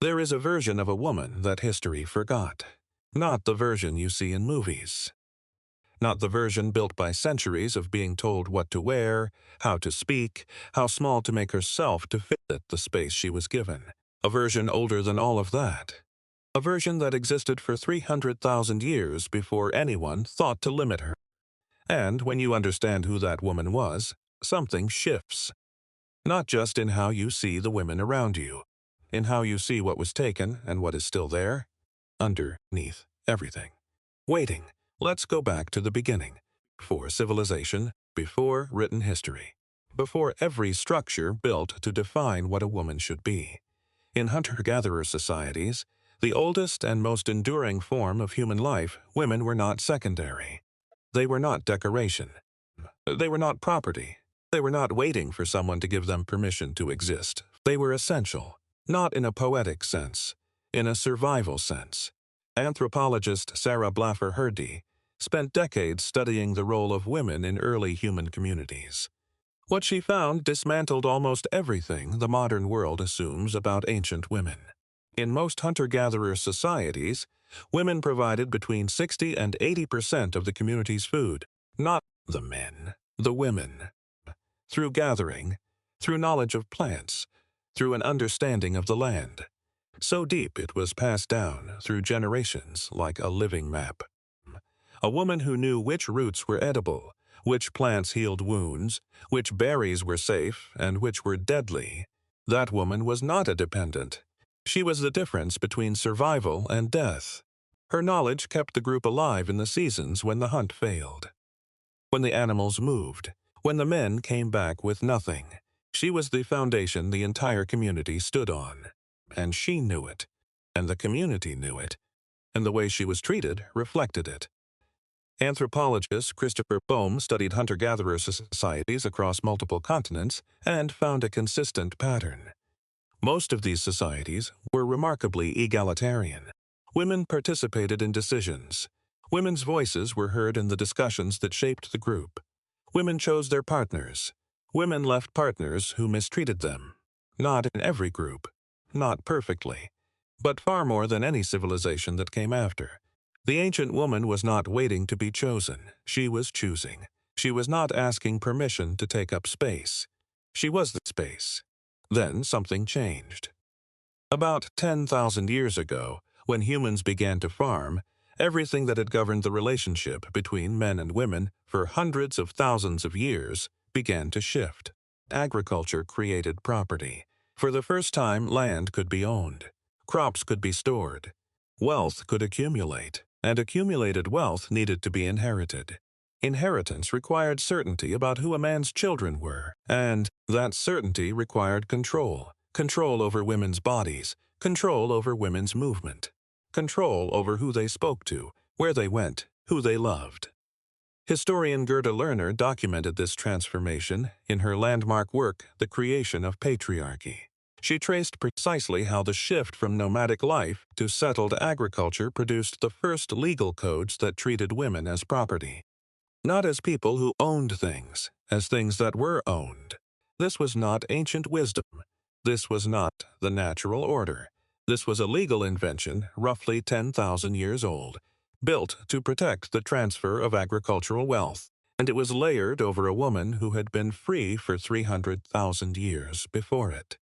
There is a version of a woman that history forgot. Not the version you see in movies. Not the version built by centuries of being told what to wear, how to speak, how small to make herself to fit the space she was given. A version older than all of that. A version that existed for 300,000 years before anyone thought to limit her. And when you understand who that woman was, something shifts. Not just in how you see the women around you, in how you see what was taken and what is still there, underneath everything. Waiting. Let's go back to the beginning. Before civilization, before written history. Before every structure built to define what a woman should be. In hunter-gatherer societies, the oldest and most enduring form of human life, women were not secondary. They were not decoration. They were not property. They were not waiting for someone to give them permission to exist. They were essential, not in a poetic sense, in a survival sense. Anthropologist Sarah Blaffer Hrdy spent decades studying the role of women in early human communities. What she found dismantled almost everything the modern world assumes about ancient women. In most hunter-gatherer societies, women provided between 60 and 80% of the community's food, not the men, the women. Through gathering, through knowledge of plants, through an understanding of the land. So deep it was passed down through generations like a living map. A woman who knew which roots were edible, which plants healed wounds, which berries were safe and which were deadly. That woman was not a dependent. She was the difference between survival and death. Her knowledge kept the group alive in the seasons when the hunt failed. When the animals moved, when the men came back with nothing, she was the foundation the entire community stood on. And she knew it, and the community knew it, and the way she was treated reflected it. Anthropologist Christopher Boehm studied hunter-gatherer societies across multiple continents and found a consistent pattern. Most of these societies were remarkably egalitarian. Women participated in decisions. Women's voices were heard in the discussions that shaped the group. Women chose their partners. Women left partners who mistreated them. Not in every group, not perfectly, but far more than any civilization that came after. The ancient woman was not waiting to be chosen. She was choosing. She was not asking permission to take up space. She was the space. Then something changed. About 10,000 years ago, when humans began to farm, everything that had governed the relationship between men and women for hundreds of thousands of years began to shift. Agriculture created property. For the first time, land could be owned. Crops could be stored. Wealth could accumulate, and accumulated wealth needed to be inherited. Inheritance required certainty about who a man's children were, and that certainty required control. Control over women's bodies, control over women's movement, control over who they spoke to, where they went, who they loved. Historian Gerda Lerner documented this transformation in her landmark work, The Creation of Patriarchy. She traced precisely how the shift from nomadic life to settled agriculture produced the first legal codes that treated women as property. Not as people who owned things, as things that were owned. This was not ancient wisdom. This was not the natural order. This was a legal invention, roughly 10,000 years old, built to protect the transfer of agricultural wealth, and it was layered over a woman who had been free for 300,000 years before it.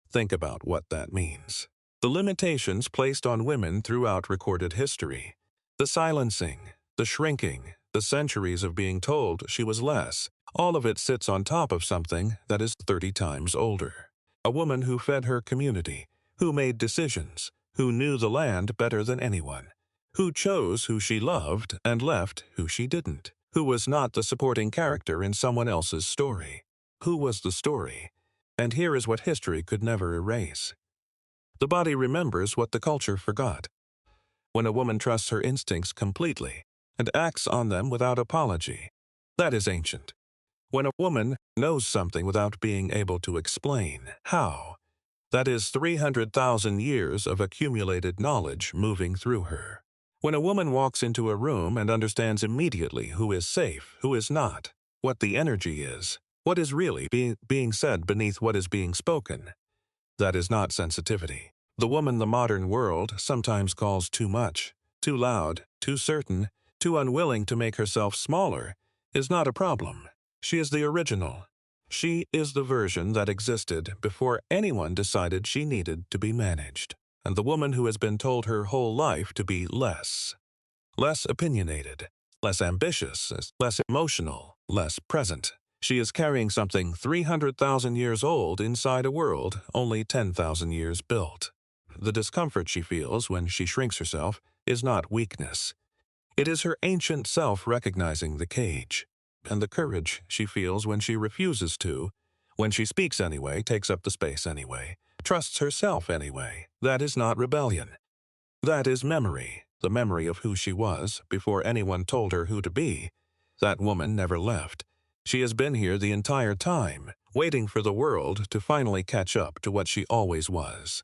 Think about what that means. The limitations placed on women throughout recorded history. The silencing, the shrinking, the centuries of being told she was less. All of it sits on top of something that is 30 times older. A woman who fed her community, who made decisions, who knew the land better than anyone, who chose who she loved and left who she didn't, who was not the supporting character in someone else's story. Who was the story? And here is what history could never erase. The body remembers what the culture forgot. When a woman trusts her instincts completely and acts on them without apology, that is ancient. When a woman knows something without being able to explain how, that is 300,000 years of accumulated knowledge moving through her. When a woman walks into a room and understands immediately who is safe, who is not, what the energy is, what is really being said beneath what is being spoken, that is not sensitivity. The woman the modern world sometimes calls too much, too loud, too certain, too unwilling to make herself smaller, is not a problem. She is the original. She is the version that existed before anyone decided she needed to be managed. And the woman who has been told her whole life to be less opinionated, less ambitious, less emotional, less present. She is carrying something 300,000 years old inside a world only 10,000 years built. The discomfort she feels when she shrinks herself is not weakness. It is her ancient self recognizing the cage. And the courage she feels when she refuses to, when she speaks anyway, takes up the space anyway, trusts herself anyway. That is not rebellion. That is memory, the memory of who she was before anyone told her who to be. That woman never left. She has been here the entire time, waiting for the world to finally catch up to what she always was.